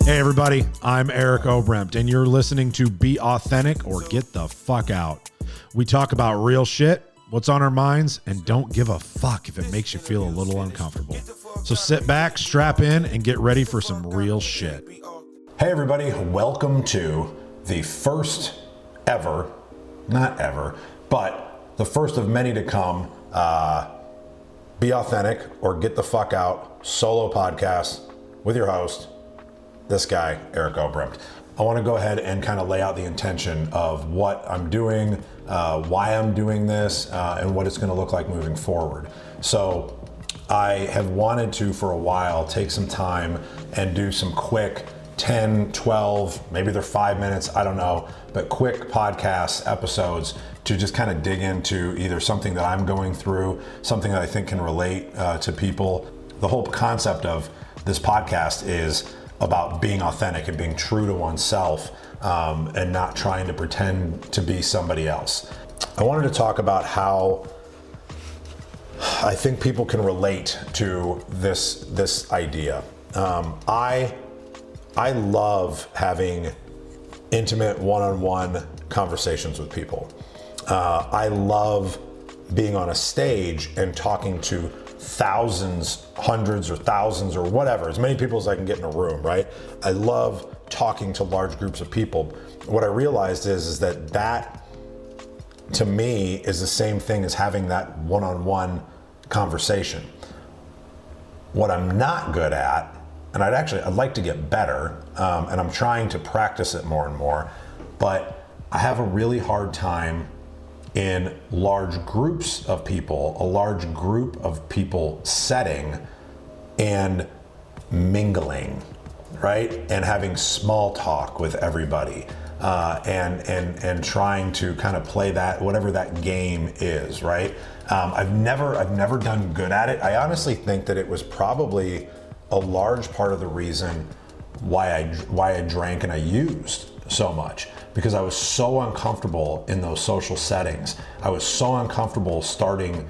Hey everybody, I'm Eric Oberembt, and you're listening to Be Authentic or Get the Fuck Out. We talk about real shit, what's on our minds, and don't give a fuck if it makes you feel a little uncomfortable. So sit back, strap in, and get ready for some real shit. Hey everybody, welcome to the first ever, not ever, but the first of many to come, Be Authentic or Get the Fuck Out solo podcast with your host, this guy, Eric Oberembt. I want to go ahead and kind of lay out the intention of what I'm doing, why I'm doing this, and what it's going to look like moving forward. So I have wanted to, for a while, take some time and do some quick 10, 12, maybe they're 5 minutes, I don't know, but quick podcast episodes to just kind of dig into either something that I'm going through, something that I think can relate to people. The whole concept of this podcast is about being authentic and being true to oneself, and not trying to pretend to be somebody else. I wanted to talk about how I think people can relate to this idea. I love having intimate one-on-one conversations with people. I love being on a stage and talking to thousands, hundreds or thousands or whatever, as many people as I can get in a room, right? I love talking to large groups of people. What I realized is that to me is the same thing as having that one-on-one conversation. What I'm not good at, and I'd like to get better, and I'm trying to practice it more and more, but I have a really hard time in large groups of people, a large group of people setting and mingling, right? And having small talk with everybody, and trying to kind of play that, whatever that game is, right? I've never done good at it. I honestly think that it was probably a large part of the reason why I drank and I used so much, because I was so uncomfortable in those social settings. I was so uncomfortable starting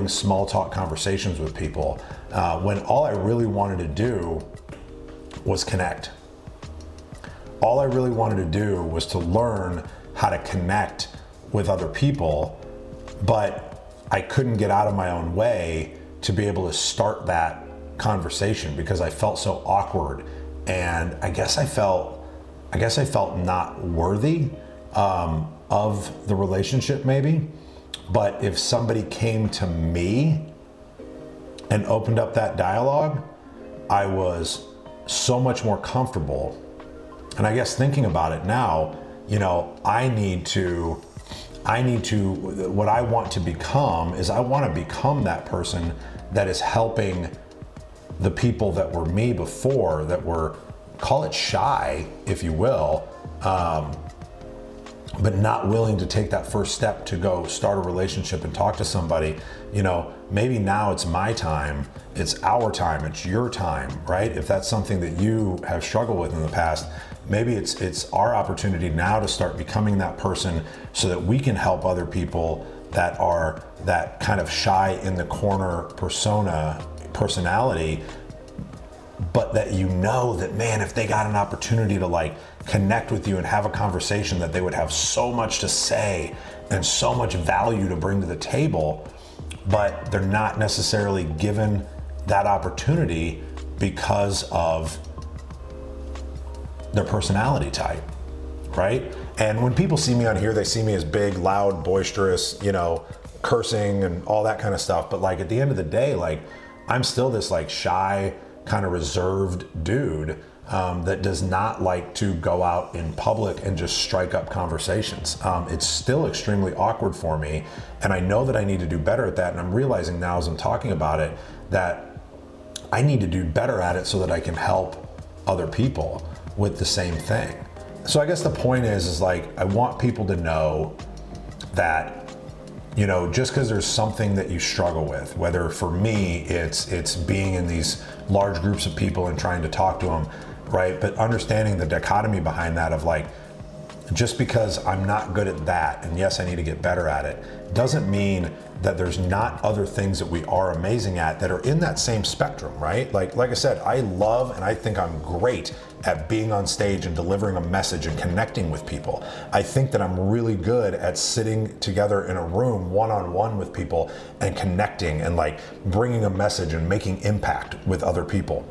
small talk conversations with people, when all I really wanted to do was connect. All I really wanted to do was to learn how to connect with other people, but I couldn't get out of my own way to be able to start that conversation because I felt so awkward, and I guess I felt not worthy of the relationship maybe. But if somebody came to me and opened up that dialogue, I was so much more comfortable. And I guess thinking about it now, what I want to become is I want to become that person that is helping the people that were me before, that were, call it shy, if you will, but not willing to take that first step to go start a relationship and talk to somebody. Maybe now it's my time, it's our time, it's your time, right? If that's something that you have struggled with in the past, maybe it's our opportunity now to start becoming that person so that we can help other people that are that kind of shy in the corner personality, but that that, man, if they got an opportunity to connect with you and have a conversation, that they would have so much to say and so much value to bring to the table, but they're not necessarily given that opportunity because of their personality type, right? And when people see me on here, they see me as big, loud, boisterous, cursing and all that kind of stuff. But at the end of the day, I'm still this shy, kind of reserved dude that does not like to go out in public and just strike up conversations. It's still extremely awkward for me, and I know that I need to do better at that. And I'm realizing now as I'm talking about it that I need to do better at it so that I can help other people with the same thing. So I guess the point is I want people to know that just because there's something that you struggle with, whether for me it's being in these large groups of people and trying to talk to them, right? But understanding the dichotomy behind that of just because I'm not good at that, and yes, I need to get better at it, doesn't mean that there's not other things that we are amazing at that are in that same spectrum, right? Like I said, I love and I think I'm great at being on stage and delivering a message and connecting with people. I think that I'm really good at sitting together in a room one-on-one with people and connecting and like bringing a message and making impact with other people.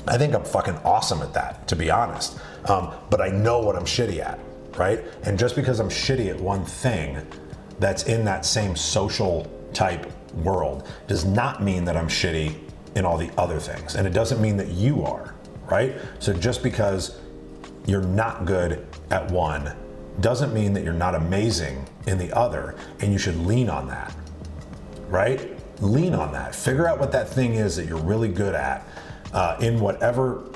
I think I'm fucking awesome at that, to be honest. But I know what I'm shitty at, right? And just because I'm shitty at one thing that's in that same social type world does not mean that I'm shitty in all the other things. And it doesn't mean that you are, right? So just because you're not good at one doesn't mean that you're not amazing in the other, and you should lean on that, right? Lean on that. Figure out what that thing is that you're really good at in whatever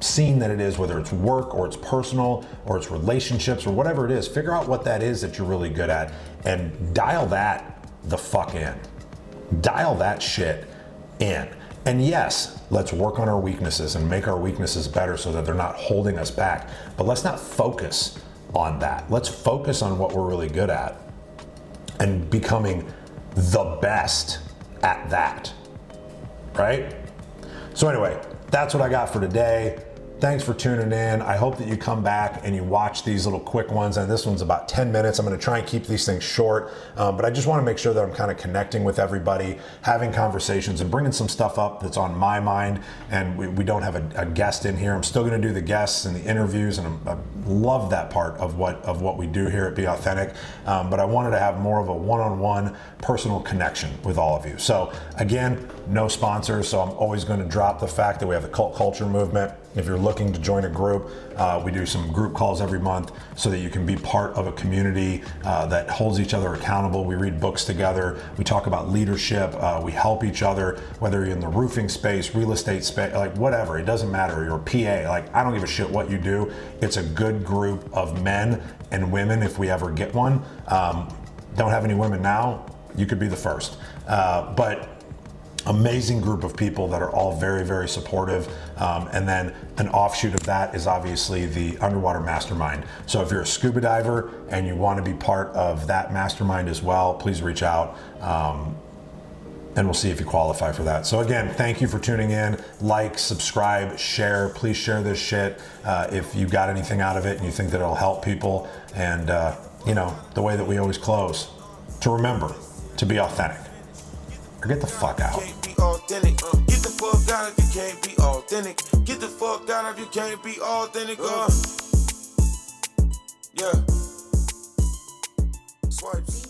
scene that it is, whether it's work or it's personal or it's relationships or whatever it is. Figure out what that is that you're really good at and dial that the fuck in. Dial that shit in. And yes, let's work on our weaknesses and make our weaknesses better so that they're not holding us back. But let's not focus on that. Let's focus on what we're really good at and becoming the best at that, right? So anyway, that's what I got for today. Thanks for tuning in. I hope that you come back and you watch these little quick ones. And this one's about 10 minutes. I'm going to try and keep these things short. But I just want to make sure that I'm kind of connecting with everybody, having conversations and bringing some stuff up that's on my mind. And we don't have a guest in here. I'm still going to do the guests and the interviews. And I love that part of what we do here at Be Authentic. But I wanted to have more of a one-on-one personal connection with all of you. So again, no sponsors. So I'm always going to drop the fact that we have the cult culture movement. If you're looking to join a group, we do some group calls every month so that you can be part of a community that holds each other accountable. We read books together. We talk about leadership. We help each other, whether you're in the roofing space, real estate space, like whatever. It doesn't matter. You're a PA. Like, I don't give a shit what you do. It's a good group of men and women if we ever get one. Don't have any women now. You could be the first. But amazing group of people that are all very, very supportive. And then an offshoot of that is obviously the underwater mastermind. So if you're a scuba diver and you want to be part of that mastermind as well, please reach out. And we'll see if you qualify for that. So again, thank you for tuning in. Like, subscribe, share. Please share this shit if you got anything out of it and you think that it'll help people. And the way that we always close, to remember to be authentic. Or get the fuck out. Get the fuck out if you can't be authentic. Get the fuck out if you can't be authentic. Yeah. Swipes.